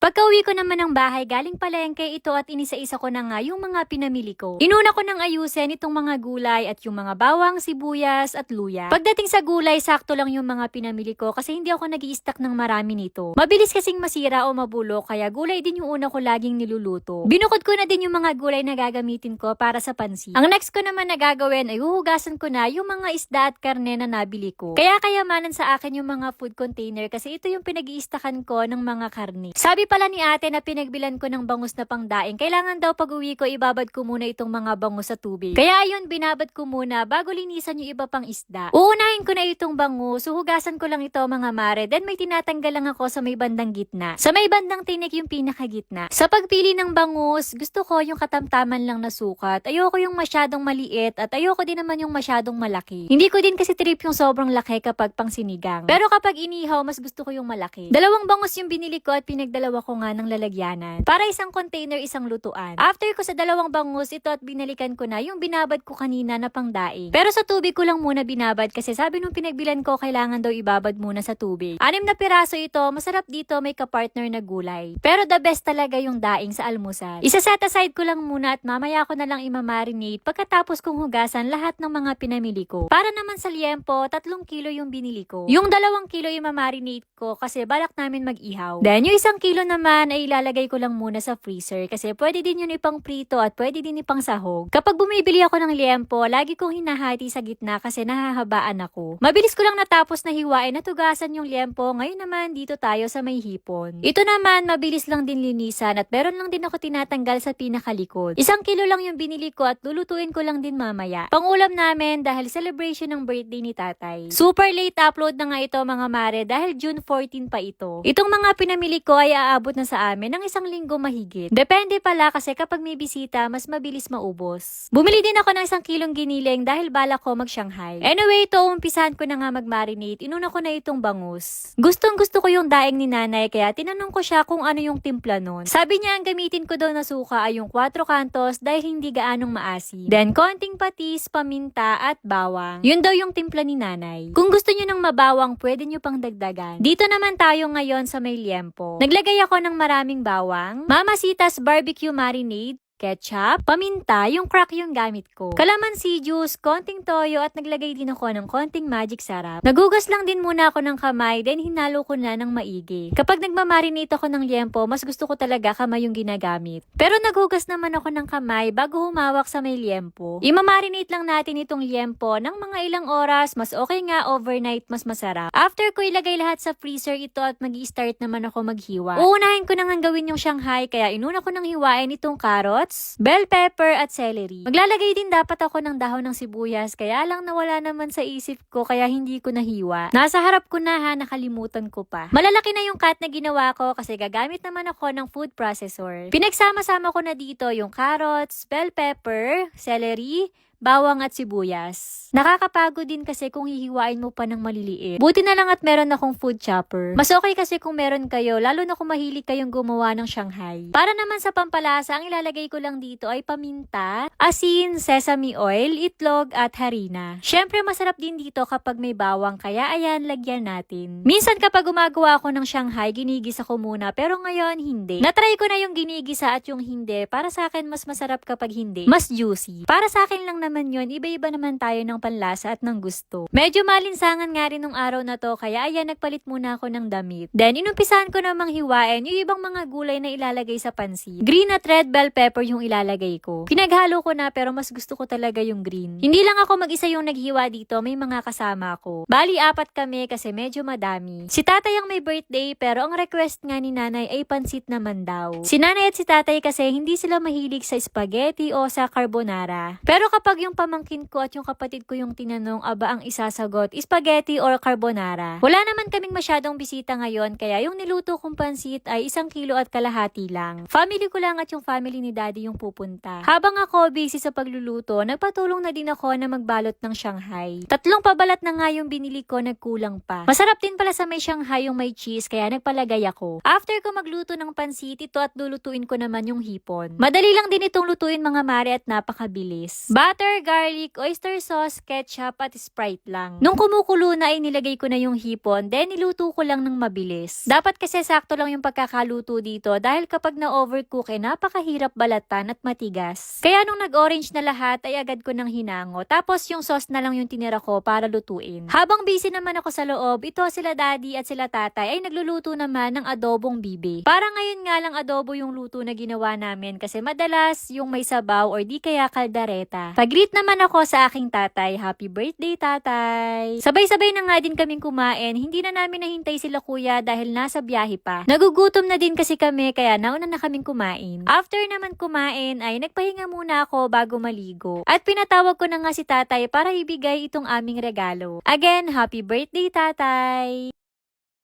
Pagka-uwi ko naman ng bahay galing palengke, ito at inisa-isa ko na nga yung mga pinamili ko. Inuna ko nang ayusin itong mga gulay at yung mga bawang, sibuyas at luya. Pagdating sa gulay, sakto lang yung mga pinamili ko kasi hindi ako nag-i-stock ng marami nito. Mabilis kasing masira o mabulok kaya gulay din yung una ko laging niluluto. Binukod ko na din yung mga gulay na gagamitin ko para sa pansit. Ang next ko naman na gagawin ay huhugasan ko na yung mga isda at karne na nabili ko. Kaya kayamanan sa akin yung mga food container kasi ito yung pinag-i-stockan ko ng mga karne. Sabi pala ni ate na pinagbilan ko ng bangus na pangdaing, kailangan daw pag-uwi ko ibabad ko muna itong mga bangus sa tubig. Kaya ayun, binabad ko muna bago linisan yung iba pang isda. Uunahin ko na itong bangus, huhugasan ko lang ito mga mare, then may tinatanggal lang ako sa may bandang gitna. Sa may bandang tinik yung pinakagitna. Sa pagpili ng bangus, gusto ko yung katamtaman lang na sukat. Ayoko yung masyadong maliit at ayoko din naman yung masyadong malaki. Hindi ko din kasi trip yung sobrang laki kapag pang sinigang. Pero kapag inihaw, mas gusto ko yung malaki. Dalawang bangus yung binili ko at pinagdalawa ko nga ng lalagyanan. Para isang container, isang lutuan. After ko sa dalawang bangus, ito at binalikan ko na yung binabad ko kanina na pangdaing. Pero sa tubig ko lang muna binabad kasi sabi nung pinagbilan ko kailangan daw ibabad muna sa tubig. 6 na piraso ito, masarap dito, may kapartner na gulay. Pero the best talaga yung daing sa almusal. Isa-set aside ko lang muna at mamaya ko na lang imamarinate pagkatapos kong hugasan lahat ng mga pinamili ko. Para naman sa liempo, 3 kilo yung binili ko. Yung 2 kilo imamarinate ko kasi balak namin mag-ihaw. Then yung 1 kilo naman ay ilalagay ko lang muna sa freezer kasi pwede din yun ipang prito at pwede din ipang sahog. Kapag bumibili ako ng liempo, lagi kong hinahati sa gitna kasi nahahabaan ako. Mabilis ko lang natapos na hiwain at tugasan yung liempo. Ngayon naman dito tayo sa may hipon. Ito naman mabilis lang din linisan at meron lang din ako tinatanggal sa pinakalikod. 1 kilo lang yung binili ko at lulutuin ko lang din mamaya. Pangulam namin dahil celebration ng birthday ni tatay. Super late upload na nga ito mga mare dahil June 14 pa ito. Itong mga pinamili ko ay aabot na sa amin ng 1 linggo mahigit. Depende pala kasi kapag may bisita, mas mabilis maubos. Bumili din ako ng 1 kilong giniling dahil balak ko mag-Shanghai. Anyway, ito umpisahan ko na nga mag-marinate. Inuna ko na itong bangus. Gustong gusto ko yung daing ni nanay kaya tinanong ko siya kung ano yung timpla nun. Sabi niya ang gamitin ko daw na suka ay yung 4 kantos dahil hindi gaanong maasim. Then konting patis, paminta at bawang. Yun daw yung timpla ni nanay. Kung gusto niyo ng mabawang, pwede niyo pang dagdagan. Dito naman tayo ngayon sa may liempo. Naglagay ako ng maraming bawang, Mamacita's barbecue marinade, ketchup, paminta, yung crack yung gamit ko. Calamansi juice, konting toyo at naglagay din ako ng konting magic sarap. Nagugas lang din muna ako ng kamay then hinalo ko na ng maigi. Kapag nagmamarinate ako ng liempo, mas gusto ko talaga kamay yung ginagamit. Pero nagugas naman ako ng kamay bago humawak sa may liempo. Imamarinate lang natin itong liempo ng mga ilang oras, mas okay nga overnight, mas masarap. After ko ilagay lahat sa freezer ito at mag-i-start naman ako maghiwa. Uunahin ko nang gawin yung Shanghai kaya inuna ko nang hiwain itong carrots, bell pepper at celery. Maglalagay din dapat ako ng dahon ng sibuyas kaya lang nawala naman sa isip ko kaya hindi ko nahiwa. Nasa harap ko na ha, nakalimutan ko pa. Malalaki na yung cut na ginawa ko kasi gagamit naman ako ng food processor. Pinagsama-sama ko na dito yung carrots, bell pepper, celery, bawang at sibuyas. Nakakapagod din kasi kung hihiwain mo pa ng maliliit. Buti na lang at meron akong food chopper. Mas okay kasi kung meron kayo, lalo na kung mahilig kayong gumawa ng Shanghai. Para naman sa pampalasa, ang ilalagay ko lang dito ay paminta, asin, sesame oil, itlog at harina. Syempre masarap din dito kapag may bawang kaya ayan, lagyan natin. Minsan kapag gumagawa ako ng Shanghai, ginigisa ko muna pero ngayon hindi. Natry ko na yung ginigisa at yung hindi. Para sa akin mas masarap kapag hindi. Mas juicy. Para sa akin lang naman yun, iba-iba naman tayo ng panlasa at ng gusto. Medyo malinsangan nga rin nung araw na to, kaya ayan, nagpalit muna ako ng damit. Then, inumpisahan ko namang hiwain yung ibang mga gulay na ilalagay sa pansit. Green at red bell pepper yung ilalagay ko. Pinaghalo ko na pero mas gusto ko talaga yung green. Hindi lang ako mag-isa yung naghiwa dito, may mga kasama ko. Bali, 4 kami kasi medyo madami. Si tatay ang may birthday pero ang request nga ni nanay ay pansit naman daw. Si nanay at si tatay kasi hindi sila mahilig sa spaghetti o sa carbonara. Pero kapag yung pamangkin ko at yung kapatid ko yung tinanong, aba ang isasagot, spaghetti or carbonara. Wala naman kaming masyadong bisita ngayon, kaya yung niluto kong pansit ay 1 kilo at kalahati lang. Family ko lang at yung family ni daddy yung pupunta. Habang ako busy sa pagluluto, nagpatulong na din ako na magbalot ng Shanghai. 3 pabalat na nga yung binili ko, nagkulang pa. Masarap din pala sa may Shanghai yung may cheese, kaya nagpalagay ako. After ko magluto ng pansit, ito at lulutuin ko naman yung hipon. Madali lang din itong lutuin mga mare at napakabilis. Butter, Ginger, garlic, oyster sauce, ketchup, at Sprite lang. Nung kumukulo na ay nilagay ko na yung hipon, then niluto ko lang ng mabilis. Dapat kasi sakto lang yung pagkakaluto dito dahil kapag na-overcook napakahirap balatan at matigas. Kaya nung nag-orange na lahat ay agad ko nang hinango. Tapos yung sauce na lang yung tinira ko para lutuin. Habang busy naman ako sa loob, ito sila daddy at sila tatay ay nagluluto naman ng adobong bibe. Para ngayon nga lang adobo yung luto na ginawa namin kasi madalas yung may sabaw or di kaya kaldareta. Pag-greet naman ako sa aking tatay, happy birthday tatay! Sabay-sabay na nga din kaming kumain, hindi na namin nahintay sila kuya dahil nasa biyahe pa. Nagugutom na din kasi kami kaya nauna na kaming kumain. After naman kumain ay nagpahinga muna ako bago maligo. At pinatawag ko na nga si tatay para ibigay itong aming regalo. Again, happy birthday tatay!